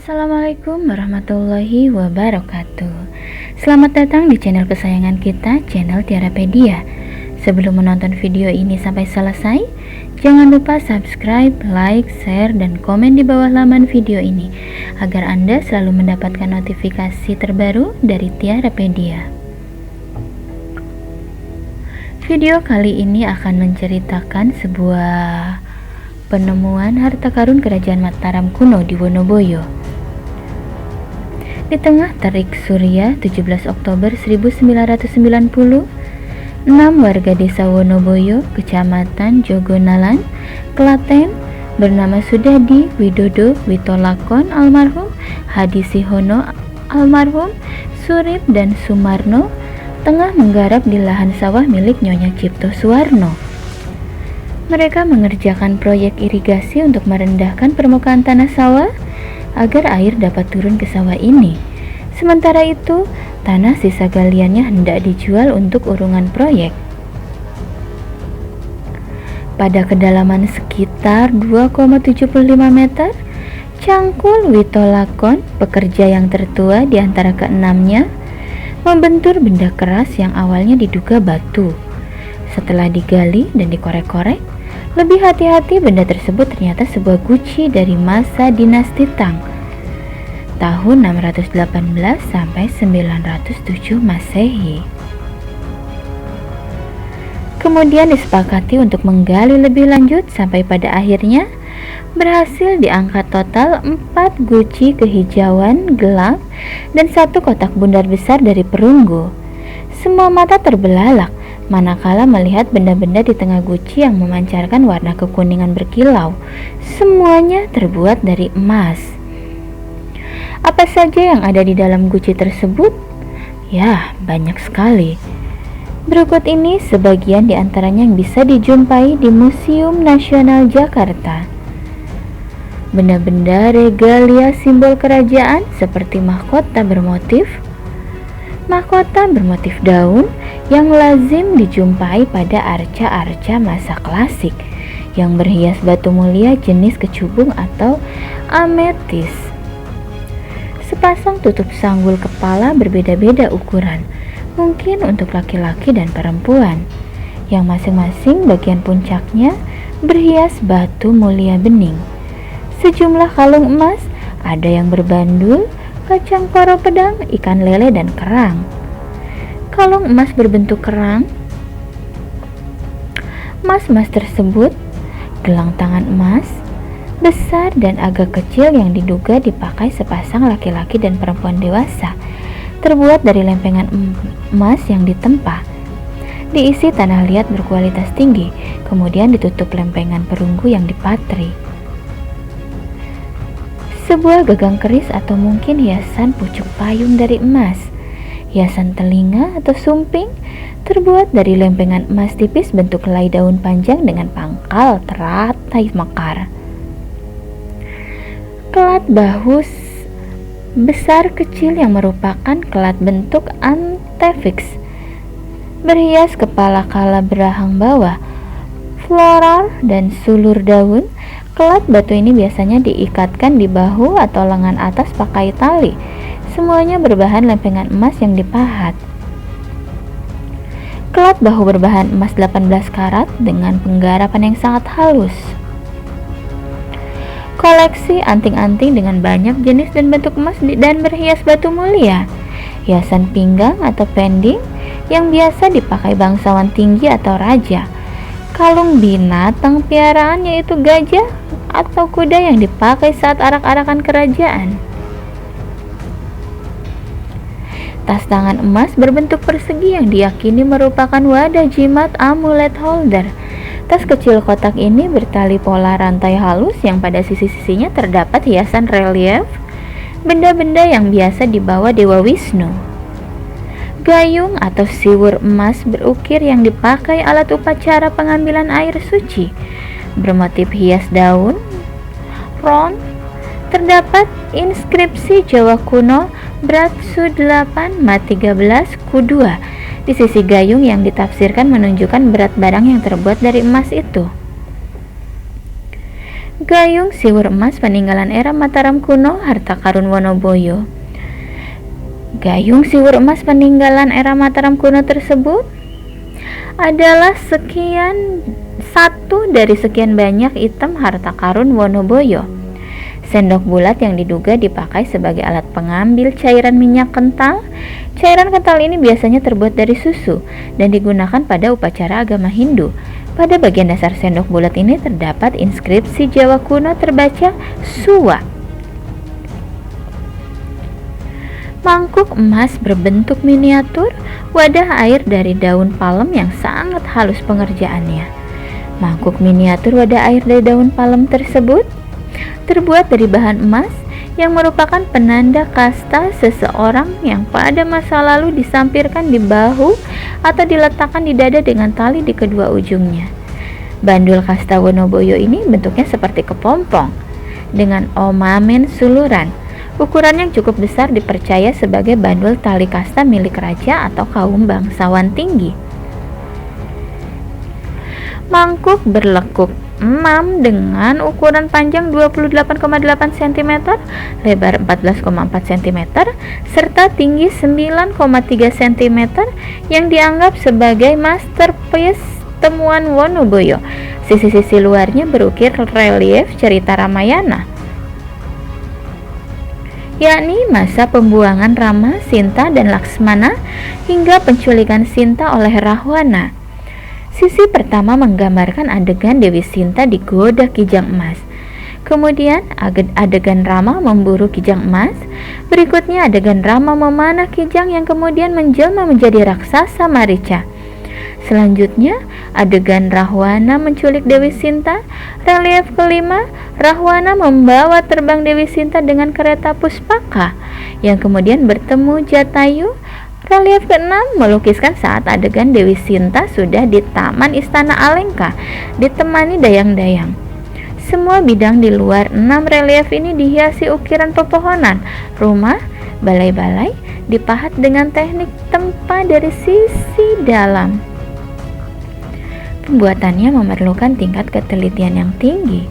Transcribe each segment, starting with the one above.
Assalamualaikum warahmatullahi wabarakatuh. Selamat datang di channel kesayangan kita, channel Tiarapedia. Sebelum menonton video ini sampai selesai, jangan lupa subscribe, like, share, dan komen di bawah laman video ini agar Anda selalu mendapatkan notifikasi terbaru dari Tiarapedia. Video kali ini akan menceritakan sebuah penemuan harta karun kerajaan Mataram kuno di Wonoboyo. Di tengah terik surya 17 Oktober 1990, 6 warga desa Wonoboyo, kecamatan Jogonalan, Klaten, bernama Sudadi Widodo Witolakon almarhum, Hadi Sihono almarhum, Surip dan Sumarno tengah menggarap di lahan sawah milik Nyonya Cipto Suwarno. Mereka mengerjakan proyek irigasi untuk merendahkan permukaan tanah sawah agar air dapat turun ke sawah ini. Sementara itu, tanah sisa galiannya hendak dijual untuk urungan proyek. Pada kedalaman sekitar 2,75 meter, Cangkul Witolakon, pekerja yang tertua di antara keenamnya, membentur benda keras yang awalnya diduga batu. Setelah digali dan dikorek-korek, lebih hati-hati, benda tersebut ternyata sebuah guci dari masa dinasti Tang, tahun 618 sampai 907 Masehi. Kemudian disepakati untuk menggali lebih lanjut sampai pada akhirnya berhasil diangkat total 4 guci kehijauan gelap dan 1 kotak bundar besar dari perunggu. Semua mata terbelalak manakala melihat benda-benda di tengah guci yang memancarkan warna kekuningan berkilau. Semuanya terbuat dari emas. Apa saja yang ada di dalam guci tersebut? Ya, banyak sekali. Berikut ini sebagian di antaranya yang bisa dijumpai di Museum Nasional Jakarta. Benda-benda regalia simbol kerajaan seperti mahkota bermotif daun yang lazim dijumpai pada arca-arca masa klasik yang berhias batu mulia jenis kecubung atau ametis. Sepasang tutup sanggul kepala berbeda-beda ukuran, mungkin untuk laki-laki dan perempuan, yang masing-masing bagian puncaknya berhias batu mulia bening. Sejumlah kalung emas, ada yang berbandul, kacang poro pedang, ikan lele, dan kerang. Kalung emas berbentuk kerang. Emas-emas tersebut, gelang tangan emas, besar dan agak kecil yang diduga dipakai sepasang laki-laki dan perempuan dewasa, terbuat dari lempengan emas yang ditempa. Diisi tanah liat berkualitas tinggi, kemudian ditutup lempengan perunggu yang dipatri. Sebuah gagang keris atau mungkin hiasan pucuk payung dari emas. Hiasan telinga atau sumping terbuat dari lempengan emas tipis bentuk helai daun panjang dengan pangkal teratai mekar. Kelat bahu besar kecil yang merupakan kelat bentuk antefix, berhias kepala kala berahang bawah, floral dan sulur daun. Kelat batu ini biasanya diikatkan di bahu atau lengan atas pakai tali. Semuanya berbahan lempengan emas yang dipahat. Kelat bahu berbahan emas 18 karat dengan penggarapan yang sangat halus. Koleksi anting-anting dengan banyak jenis dan bentuk emas dan berhias batu mulia. Hiasan pinggang atau pending yang biasa dipakai bangsawan tinggi atau raja. Kalung binatang piaraan yaitu gajah atau kuda yang dipakai saat arak-arakan kerajaan. Tas tangan emas berbentuk persegi yang diyakini merupakan wadah jimat amulet holder. Tas kecil kotak ini bertali pola rantai halus yang pada sisi-sisinya terdapat hiasan relief benda-benda yang biasa dibawa Dewa Wisnu. Gayung atau siwur emas berukir yang dipakai alat upacara pengambilan air suci, bermotif hias daun, ron. Terdapat inskripsi Jawa kuno Bratsu 8 Ma 13 Ku2 di sisi gayung yang ditafsirkan menunjukkan berat barang yang terbuat dari emas itu. Gayung Siwur Emas peninggalan era Mataram kuno, harta karun Wonoboyo. Gayung Siwur Emas peninggalan era Mataram kuno tersebut adalah satu dari sekian banyak item harta karun Wonoboyo. Sendok bulat yang diduga dipakai sebagai alat pengambil cairan minyak kental. Cairan kental ini biasanya terbuat dari susu dan digunakan pada upacara agama Hindu. Pada bagian dasar sendok bulat ini terdapat inskripsi Jawa kuno terbaca Suwa. Mangkuk emas berbentuk miniatur, wadah air dari daun palem yang sangat halus pengerjaannya. Mangkuk miniatur wadah air dari daun palem tersebut terbuat dari bahan emas yang merupakan penanda kasta seseorang yang pada masa lalu disampirkan di bahu atau diletakkan di dada dengan tali di kedua ujungnya. Bandul kasta Wonoboyo ini bentuknya seperti kepompong dengan omamen suluran. Ukuran yang cukup besar dipercaya sebagai bandul tali kasta milik raja atau kaum bangsawan tinggi. Mangkuk berlekuk emam dengan ukuran panjang 28,8 cm, lebar 14,4 cm, serta tinggi 9,3 cm yang dianggap sebagai masterpiece temuan Wonoboyo. Sisi-sisi luarnya berukir relief cerita Ramayana, yakni masa pembuangan Rama, Sinta, dan Laksmana hingga penculikan Sinta oleh Rahwana. Sisi pertama menggambarkan adegan Dewi Sinta digoda kijang emas. Kemudian adegan Rama memburu kijang emas. Berikutnya adegan Rama memanah kijang yang kemudian menjelma menjadi raksasa Marica. Selanjutnya adegan Rahwana menculik Dewi Sinta. Relief kelima, Rahwana membawa terbang Dewi Sinta dengan kereta Puspaka yang kemudian bertemu Jatayu. Relief ke-6 melukiskan saat adegan Dewi Sinta sudah di Taman Istana Alengka ditemani dayang-dayang. Semua bidang di luar 6 relief ini dihiasi ukiran pepohonan, rumah, balai-balai, dipahat dengan teknik tempa dari sisi dalam. Pembuatannya memerlukan tingkat ketelitian yang tinggi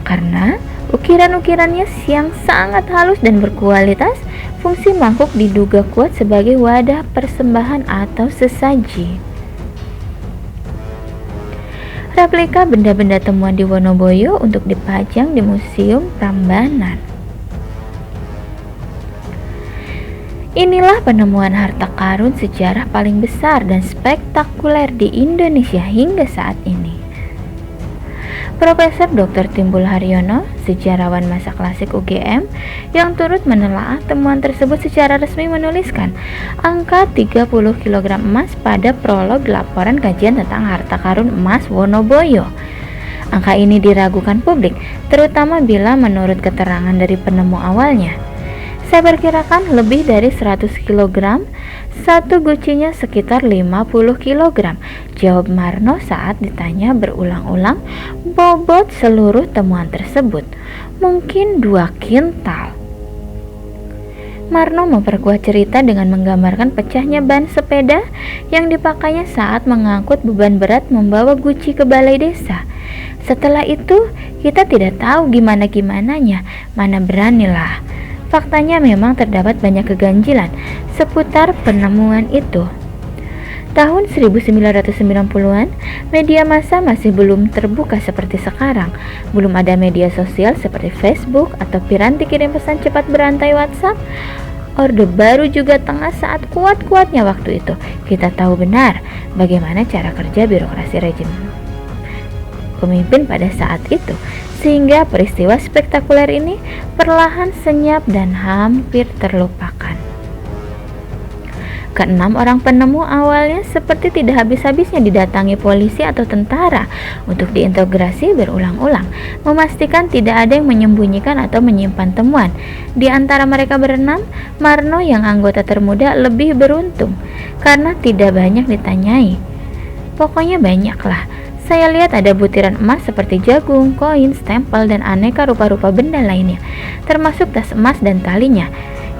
karena ukiran-ukirannya yang sangat halus dan berkualitas. Fungsi mangkuk diduga kuat sebagai wadah persembahan atau sesaji. Replika benda-benda temuan di Wonoboyo untuk dipajang di Museum Prambanan. Inilah penemuan harta karun sejarah paling besar dan spektakuler di Indonesia hingga saat ini. Profesor Dr. Timbul Haryono, sejarawan masa klasik UGM, yang turut menelaah temuan tersebut secara resmi menuliskan angka 30 kg emas pada prolog laporan kajian tentang harta karun emas Wonoboyo. Angka ini diragukan publik, terutama bila menurut keterangan dari penemu awalnya. Saya perkirakan lebih dari 100 kg, satu gucinya sekitar 50 kg, jawab Marno saat ditanya berulang-ulang bobot seluruh temuan tersebut. Mungkin 2 kintal. Marno memperkuat cerita dengan menggambarkan pecahnya ban sepeda yang dipakainya saat mengangkut beban berat membawa guci ke balai desa. Setelah itu, kita tidak tahu gimana-gimananya, mana beranilah. Faktanya memang terdapat banyak keganjilan seputar penemuan itu. Tahun 1990-an, media massa masih belum terbuka seperti sekarang. Belum ada media sosial seperti Facebook atau piranti kirim pesan cepat berantai WhatsApp. Orde Baru juga tengah saat kuat-kuatnya waktu itu. Kita tahu benar bagaimana cara kerja birokrasi rejim pemimpin pada saat itu, sehingga peristiwa spektakuler ini perlahan senyap dan hampir terlupakan. Keenam orang penemu awalnya seperti tidak habis-habisnya didatangi polisi atau tentara untuk diintegrasi berulang-ulang, memastikan tidak ada yang menyembunyikan atau menyimpan temuan. Di antara mereka berenam, Marno yang anggota termuda lebih beruntung karena tidak banyak ditanyai. Pokoknya banyaklah. Saya lihat ada butiran emas seperti jagung, koin, stempel, dan aneka rupa-rupa benda lainnya, termasuk tas emas dan talinya,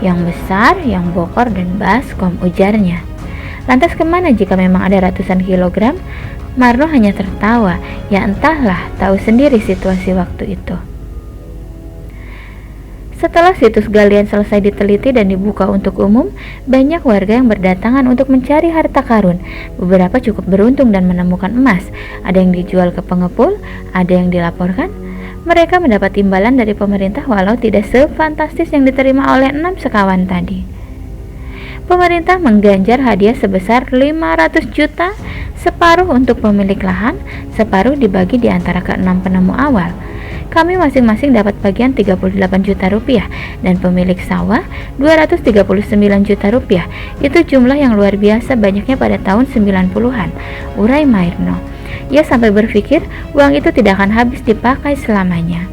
yang besar, yang bokor, dan baskom, ujarnya. Lantas kemana jika memang ada ratusan kilogram? Marno hanya tertawa, ya entahlah, tahu sendiri situasi waktu itu. Setelah situs galian selesai diteliti dan dibuka untuk umum, banyak warga yang berdatangan untuk mencari harta karun. Beberapa cukup beruntung dan menemukan emas. Ada yang dijual ke pengepul, ada yang dilaporkan. Mereka mendapat imbalan dari pemerintah walau tidak sefantastis yang diterima oleh 6 sekawan tadi. Pemerintah mengganjar hadiah sebesar 500 juta, separuh untuk pemilik lahan, separuh dibagi di antara ke-6 penemu awal. Kami masing-masing dapat bagian 38 juta rupiah dan pemilik sawah 239 juta rupiah. Itu jumlah yang luar biasa banyaknya pada tahun 90-an, urai Mairno. Ia sampai berpikir uang itu tidak akan habis dipakai selamanya.